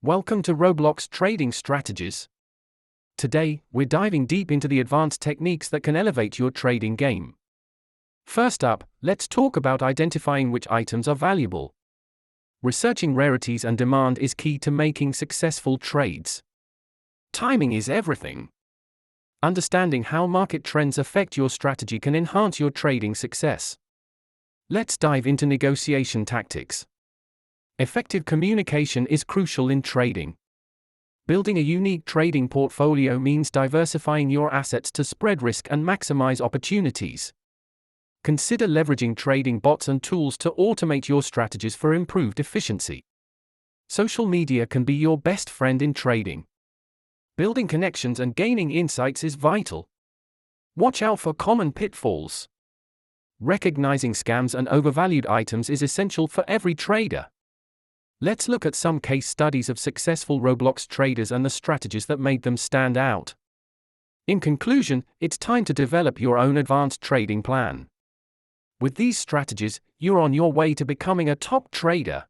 Welcome to Roblox Trading Strategies. Today, we're diving deep into the advanced techniques that can elevate your trading game. First up, let's talk about identifying which items are valuable. Researching rarities and demand is key to making successful trades. Timing is everything. Understanding how market trends affect your strategy can enhance your trading success. Let's dive into negotiation tactics. Effective communication is crucial in trading. Building a unique trading portfolio means diversifying your assets to spread risk and maximize opportunities. Consider leveraging trading bots and tools to automate your strategies for improved efficiency. Social media can be your best friend in trading. Building connections and gaining insights is vital. Watch out for common pitfalls. Recognizing scams and overvalued items is essential for every trader. Let's look at some case studies of successful Roblox traders and the strategies that made them stand out. In conclusion, it's time to develop your own advanced trading plan. With these strategies, you're on your way to becoming a top trader.